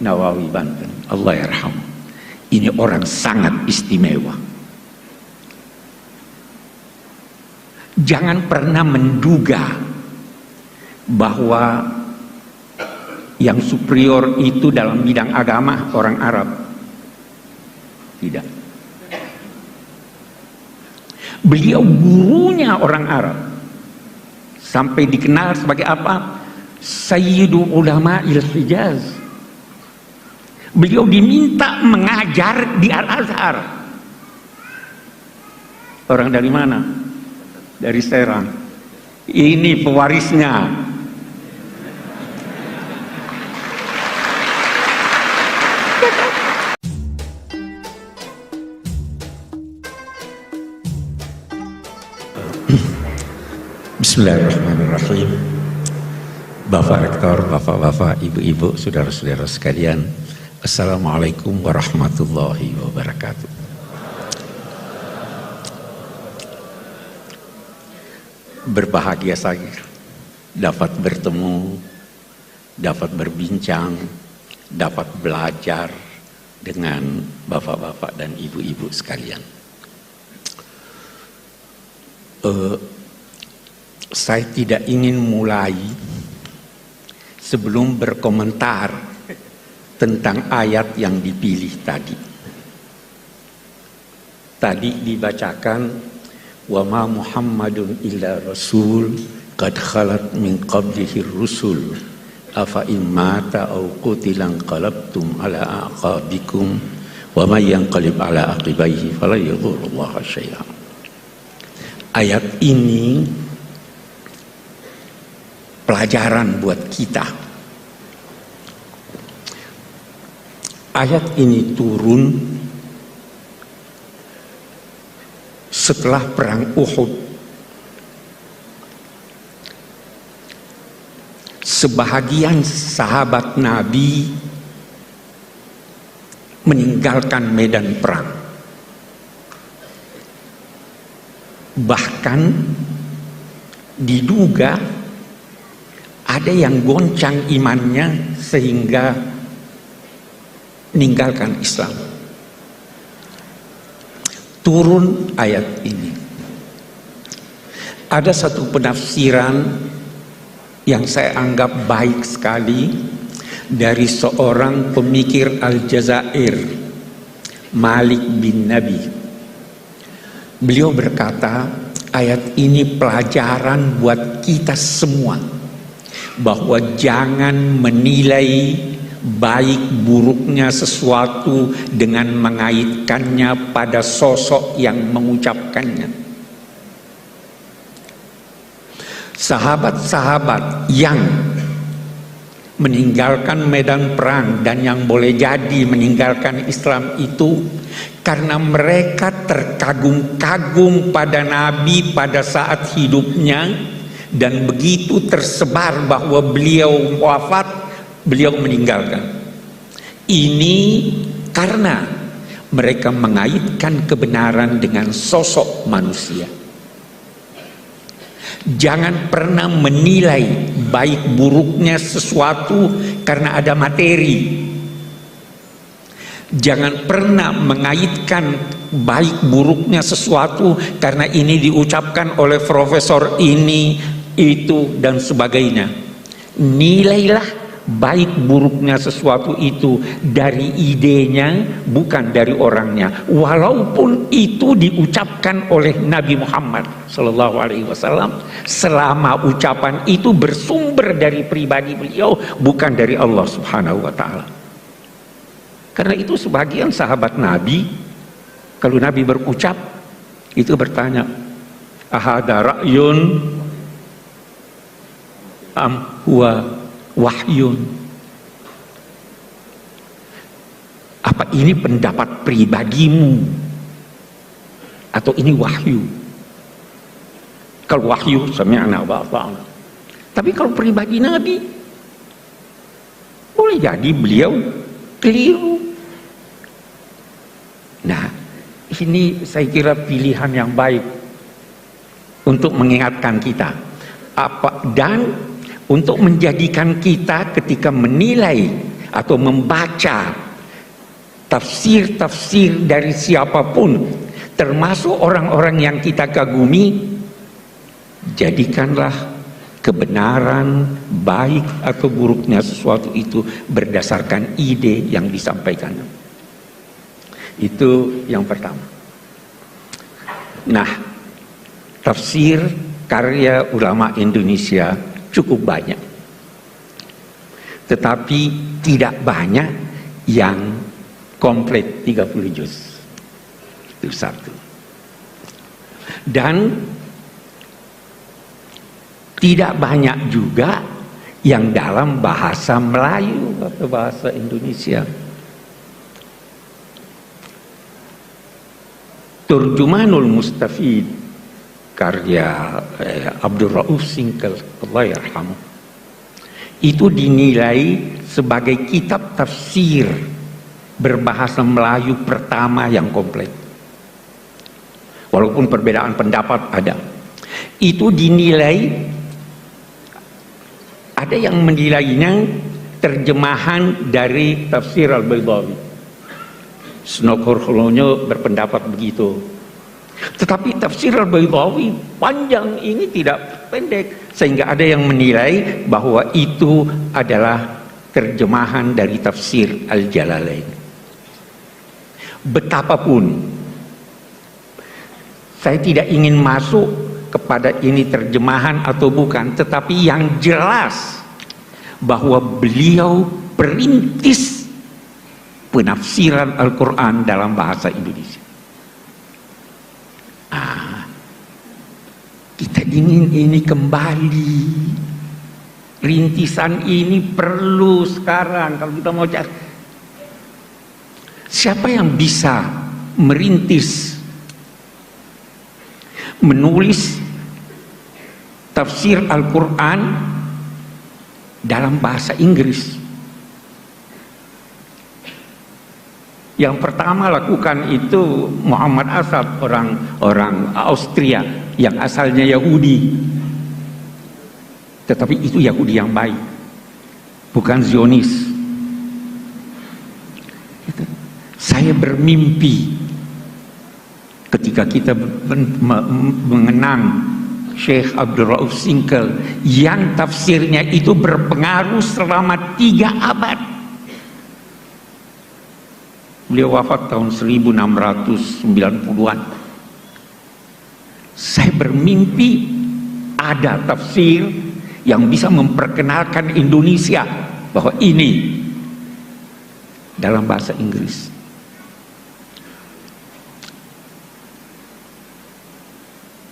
Nawawi Banten, Allah yarham. Ini orang sangat istimewa. Jangan pernah menduga bahwa yang superior itu dalam bidang agama orang Arab. Tidak. Beliau gurunya orang Arab. Sampai dikenal sebagai apa? Sayyidu Ulama'il Hijaz. Beliau diminta mengajar di Al-Azhar. Orang dari mana? Dari Serang. Ini pewarisnya. Bismillahirrahmanirrahim. Bapak Rektor, bapak-bapak, ibu-ibu, saudara-saudara sekalian, Assalamualaikum warahmatullahi wabarakatuh. Berbahagia saya dapat bertemu, dapat berbincang, dapat belajar dengan bapak-bapak dan ibu-ibu sekalian. Saya tidak ingin mulai sebelum berkomentar tentang ayat yang dipilih tadi. Tadi dibacakan, wa ma Muhammadun illa rasul qad khalat min qablihi rusul afa in mata aw qutila qalabtum ala aqabikum wa may yanqalib ala aqibaihi fala yadhurrullaha syai'a. Ayat ini pelajaran buat kita. Ayat ini turun setelah perang Uhud. Sebahagian sahabat Nabi meninggalkan medan perang. Bahkan diduga ada yang goncang imannya sehingga meninggalkan Islam. Turun ayat ini. Ada satu penafsiran yang saya anggap baik sekali dari seorang pemikir Aljazair, Malik bin Nabi. Beliau berkata, ayat ini pelajaran buat kita semua, bahwa jangan menilai baik buruknya sesuatu dengan mengaitkannya pada sosok yang mengucapkannya. Sahabat-sahabat yang meninggalkan medan perang dan yang boleh jadi meninggalkan Islam itu karena mereka terkagum-kagum pada Nabi pada saat hidupnya, dan begitu tersebar bahwa beliau wafat, beliau meninggalkan. Ini karena mereka mengaitkan kebenaran dengan sosok manusia. Jangan pernah menilai baik buruknya sesuatu karena ada materi. Jangan pernah mengaitkan baik buruknya sesuatu karena ini diucapkan oleh profesor ini, itu, dan sebagainya. Nilailah baik buruknya sesuatu itu dari idenya, bukan dari orangnya, walaupun itu diucapkan oleh Nabi Muhammad SAW, selama ucapan itu bersumber dari pribadi beliau, bukan dari Allah Subhanahu wa Ta'ala. Karena itu sebagian sahabat Nabi, kalau Nabi berucap itu bertanya, ahada ra'yun am huwa wahyun, apa ini pendapat pribadimu atau ini wahyu? Kalau wahyu sami'na wa ata'na. Tapi kalau pribadi Nabi, boleh jadi beliau keliru. Nah, ini saya kira pilihan yang baik untuk mengingatkan kita dan untuk menjadikan kita ketika menilai atau membaca tafsir-tafsir dari siapapun, termasuk orang-orang yang kita kagumi, jadikanlah kebenaran, baik atau buruknya sesuatu itu berdasarkan ide yang disampaikan. Itu yang pertama. Nah, tafsir karya ulama Indonesia cukup banyak, tetapi tidak banyak yang komplit 30 juz. Itu satu. Dan tidak banyak juga yang dalam bahasa Melayu atau bahasa Indonesia. Turjumanul Mustafid karya Abdul Rauf Singkil, Allah yarhamu, itu dinilai sebagai kitab tafsir berbahasa Melayu pertama yang komplit. Walaupun perbedaan pendapat ada. Itu dinilai, ada yang menilainya terjemahan dari tafsir Al-Baydawi. Snokor-Holonyo berpendapat begitu. Tetapi tafsir Al-Baydawi panjang ini tidak pendek, sehingga ada yang menilai bahwa itu adalah terjemahan dari tafsir Al-Jalalain. Betapapun saya tidak ingin masuk kepada ini terjemahan atau bukan, tetapi yang jelas bahwa beliau perintis penafsiran Al-Quran dalam bahasa Indonesia. Kita ingin ini kembali. Rintisan ini perlu sekarang. Kalau kita mau cari, siapa yang bisa merintis, menulis tafsir Al-Quran dalam bahasa Inggris? Yang pertama lakukan itu Muhammad Asad, orang Austria yang asalnya Yahudi, tetapi itu Yahudi yang baik, bukan Zionis. Saya bermimpi ketika kita mengenang Syekh Abdul Rauf Singkil yang tafsirnya itu berpengaruh selama 3 abad. Beliau wafat tahun 1690-an. Saya bermimpi ada tafsir yang bisa memperkenalkan Indonesia bahwa ini dalam bahasa Inggris.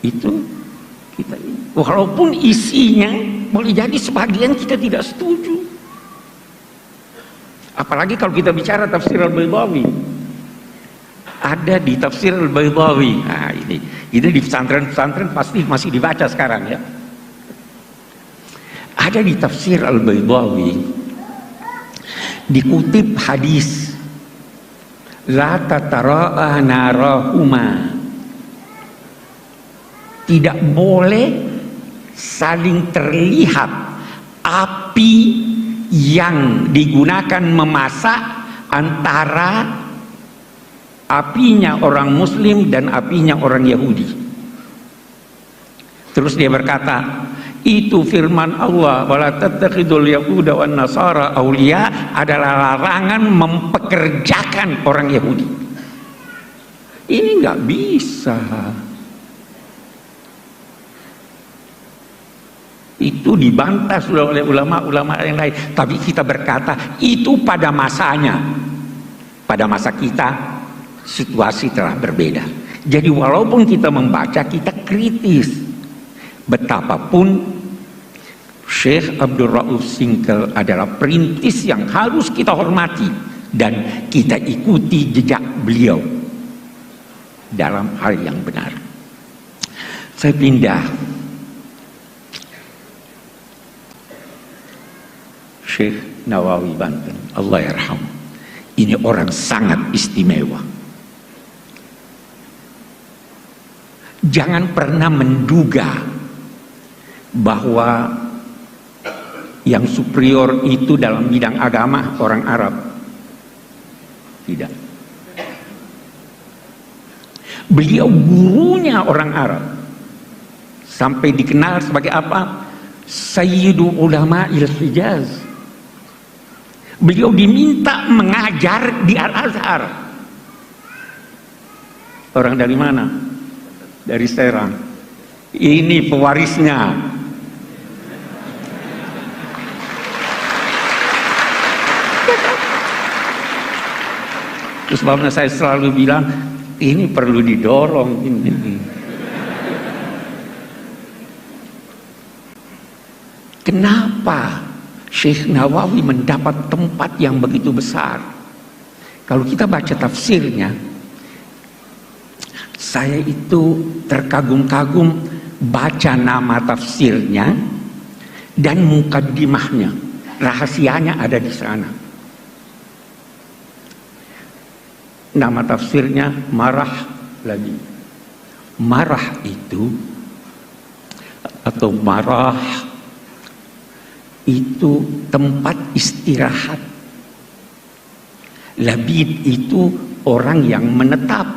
Itu kita, walaupun isinya boleh jadi sebagian kita tidak setuju. Apalagi kalau kita bicara tafsir Al-Baydawi, ada di tafsir Al-Baydawi. Nah, ini di pesantren-pesantren pasti masih dibaca sekarang ya. Ada di tafsir Al-Baydawi dikutip hadis la tatara'a narahuma, tidak boleh saling terlihat api yang digunakan memasak antara apinya orang Muslim dan apinya orang Yahudi. Terus dia berkata, itu firman Allah, wala tattakhidul yahuda wan nasara auliya, adalah larangan mempekerjakan orang Yahudi. Ini nggak bisa. Itu dibantah sudah oleh ulama-ulama yang lain. Tapi kita berkata itu pada masanya. Pada masa kita situasi telah berbeda. Jadi walaupun kita membaca, kita kritis. Betapapun Syekh Abdul Rauf Singkil adalah perintis yang harus kita hormati dan kita ikuti jejak beliau dalam hal yang benar. Saya pindah. Syekh Nawawi Banten, Allah yarham. Ini orang sangat istimewa. Jangan pernah menduga bahwa yang superior itu dalam bidang agama orang Arab? Tidak. Beliau gurunya orang Arab, sampai dikenal sebagai apa? Sayyidu Ulama'il Hijaz. Beliau diminta mengajar di Al-Azhar. Orang dari mana? Dari Serang. Ini pewarisnya. Terus sebabnya saya selalu bilang, ini perlu didorong ini. Kenapa Syekh Nawawi mendapat tempat yang begitu besar? Kalau kita baca tafsirnya, saya itu terkagum-kagum baca nama tafsirnya dan mukaddimahnya. Rahasianya ada di sana. Nama tafsirnya Marah lagi. Marah itu atau marah itu tempat istirahat. Labid itu orang yang menetap.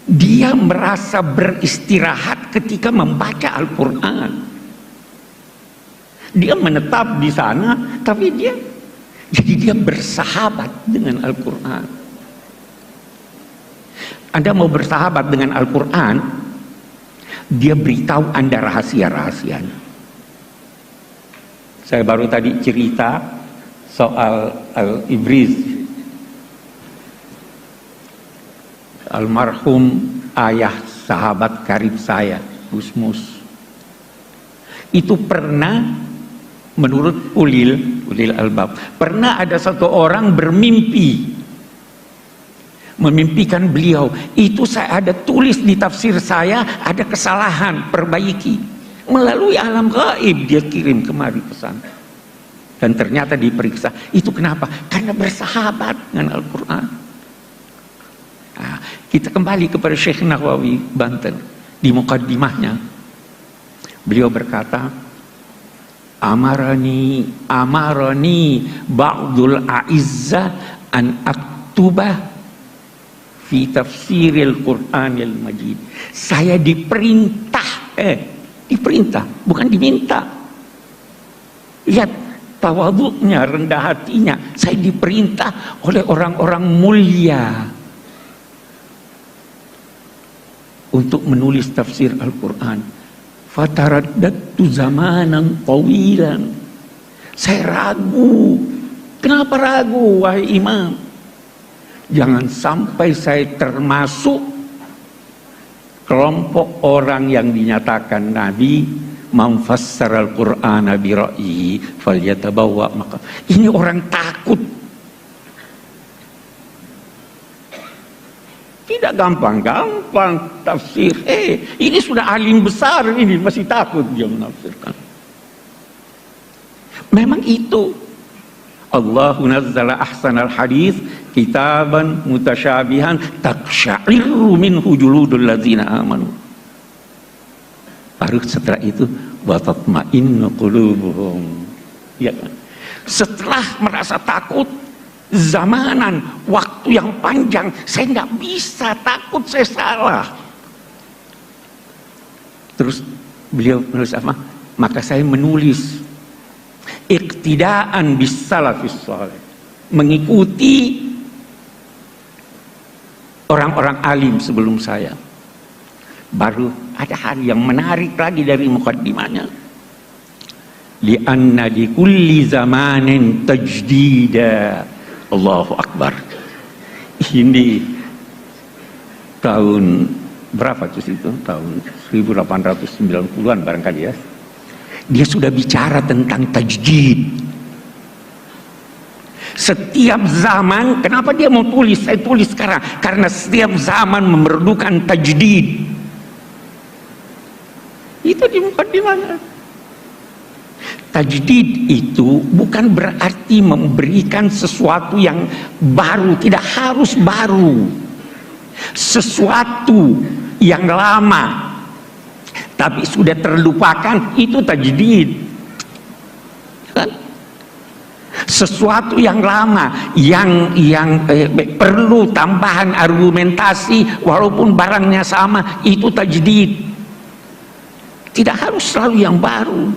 Dia merasa beristirahat ketika membaca Al-Quran. Dia menetap di sana, tapi dia bersahabat dengan Al-Quran. Anda mau bersahabat dengan Al-Quran, dia beritahu Anda rahasia-rahasianya. Saya baru tadi cerita soal Al-Ibriz, almarhum ayah sahabat karib saya, Gus Mus. Itu pernah, menurut ulil albab, pernah ada satu orang memimpikan beliau. Itu saya ada tulis di tafsir saya, ada kesalahan, perbaiki. Melalui alam gaib dia kirim kemari pesan. Dan ternyata diperiksa. Itu kenapa? Karena bersahabat dengan Al-Quran. Nah, kita kembali kepada Syekh Nawawi Banten. Di mukaddimahnya beliau berkata, Amarani ba'dul a'izzah an aktubah fi tafsiril Qur'anil Majid. Saya diperintah, bukan diminta. Lihat tawaduknya, rendah hatinya. Saya diperintah oleh orang-orang mulia untuk menulis tafsir Al-Quran. Fataraddadtu zamanan tawilan. Saya ragu. Kenapa ragu, wahai imam? Jangan sampai saya termasuk kelompok orang yang dinyatakan Nabi man fassara al-Qur'ana bi ra'yihi falyatabawwa maqam. Ini orang takut. Tidak gampang-gampang tafsir. Ini sudah alim besar, ini masih takut dia menafsirkan. Memang itu. Allahu nazzala ahsanal hadis kitaban mutasyabihan taqsya'irru minhu juludul ladzina amanu. Baru setelah itu wa tatma'innu qulubuhum. Ya kan? Setelah merasa takut, zamanan, waktu yang panjang, saya nggak bisa, takut saya salah. Terus beliau menulis apa? Maka saya menulis iqtidaan bis salafis salih, mengikuti orang-orang alim sebelum saya. Baru ada hal yang menarik lagi dari mukaddimahnya. Li'anna di kulli zamanin tajdida. Allahu Akbar. Ini tahun berapa itu? Tahun 1890-an barangkali ya. Dia sudah bicara tentang tajdid. Setiap zaman, kenapa dia mau tulis? Saya tulis sekarang karena setiap zaman memerlukan tajdid. Itu di mukaddimahnya. Tajdid itu bukan berarti memberikan sesuatu yang baru, tidak harus baru. Sesuatu yang lama tapi sudah terlupakan, itu tajdid. Kan? Sesuatu yang lama yang perlu tambahan argumentasi walaupun barangnya sama, itu tajdid. Tidak harus selalu yang baru.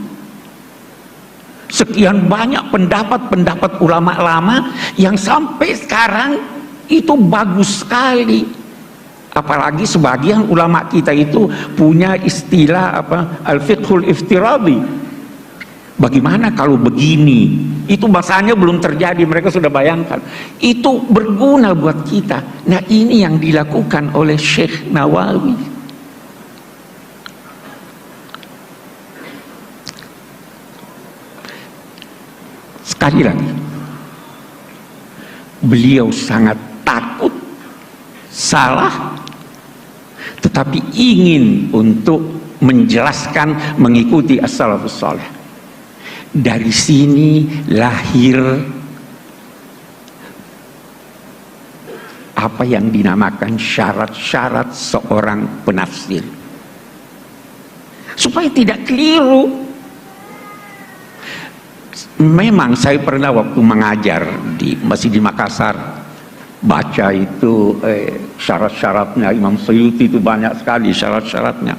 Sekian banyak pendapat-pendapat ulama lama yang sampai sekarang itu bagus sekali. Apalagi sebagian ulama kita itu punya istilah al-fiqhul iftiradi. Bagaimana kalau begini? Itu bahasanya belum terjadi, mereka sudah bayangkan. Itu berguna buat kita. Nah, ini yang dilakukan oleh Syekh Nawawi. Sekali lagi, beliau sangat takut salah, tetapi ingin untuk menjelaskan, mengikuti as-salafus saleh. Dari sini lahir apa yang dinamakan syarat-syarat seorang penafsir, supaya tidak keliru. Memang saya pernah waktu mengajar masih di Makassar, baca itu syarat-syaratnya Imam Suyuti, itu banyak sekali syarat-syaratnya.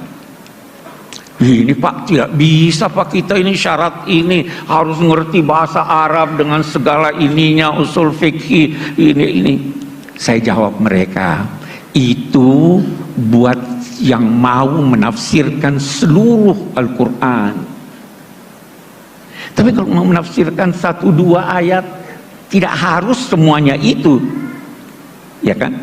Ini Pak, tidak bisa Pak, kita ini syarat ini harus ngerti bahasa Arab dengan segala ininya, usul fikih ini. Saya jawab mereka, itu buat yang mau menafsirkan seluruh Al-Quran. Tapi kalau mau menafsirkan 1-2 ayat, tidak harus semuanya itu, ya kan?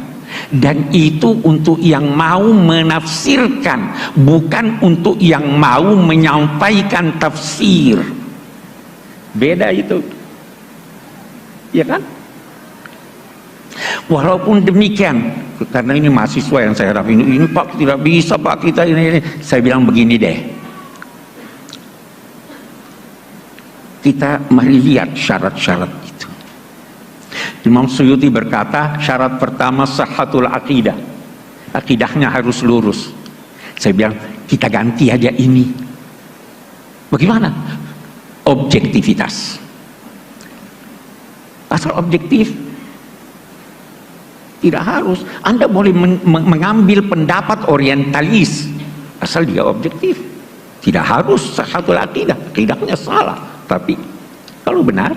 Dan itu untuk yang mau menafsirkan, bukan untuk yang mau menyampaikan tafsir. Beda itu, ya kan? Walaupun demikian, karena ini mahasiswa yang saya harap ini Pak, tidak bisa Pak kita ini. Saya bilang begini deh, kita mari lihat syarat-syarat itu. Imam Suyuti berkata, syarat pertama sahhatul aqidah. Akidahnya harus lurus. Saya bilang, kita ganti aja ini. Bagaimana? Objektivitas. Asal objektif. Tidak harus. Anda boleh mengambil pendapat orientalis, asal dia objektif. Tidak harus sahhatul aqidah. Akidahnya salah. Tapi kalau benar,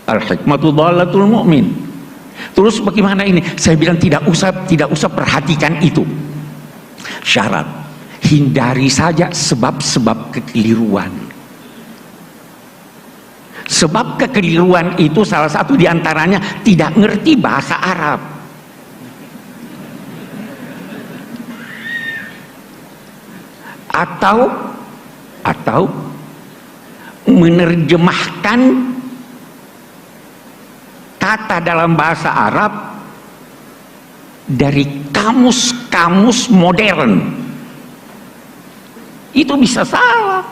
al-hikmatu dhalatul mu'min. Terus bagaimana ini? Saya bilang tidak usah perhatikan itu. Syarat, hindari saja sebab-sebab kekeliruan. Sebab kekeliruan itu salah satu diantaranya tidak ngerti bahasa Arab. Atau menerjemahkan kata dalam bahasa Arab dari kamus-kamus modern. Itu bisa salah.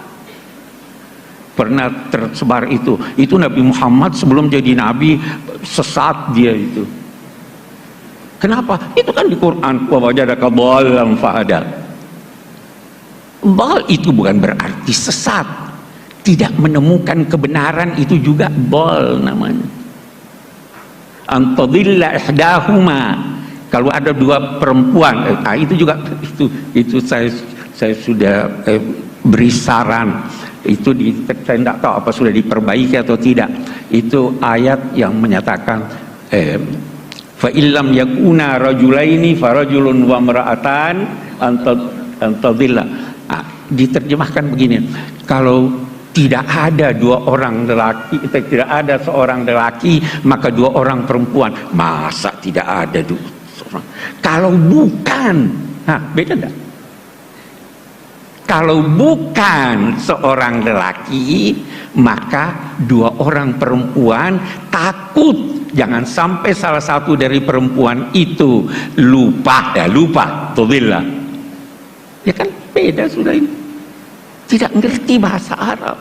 Pernah tersebar itu Nabi Muhammad sebelum jadi Nabi sesat dia itu. Kenapa? Itu kan di Quran, wa wajadaka dhallan fahada. Dhal itu bukan berarti sesat. Tidak menemukan kebenaran itu juga dhal namanya. Antadilla ihdahuma. Kalau ada dua perempuan, itu juga itu saya sudah beri saran. Itu saya tidak tahu apa sudah diperbaiki atau tidak. Itu ayat yang menyatakan fa illam yakuna rajulaini farajulun wa imra'atan antadilla. Diterjemahkan begini, kalau tidak ada dua orang lelaki, tidak ada seorang lelaki, maka dua orang perempuan. Masa tidak ada seorang? Kalau bukan, beda enggak? Kalau bukan seorang lelaki, maka dua orang perempuan. Takut jangan sampai salah satu dari perempuan itu lupa, tudillah. Ya kan beda sudah ini. Tidak ngerti bahasa Arab.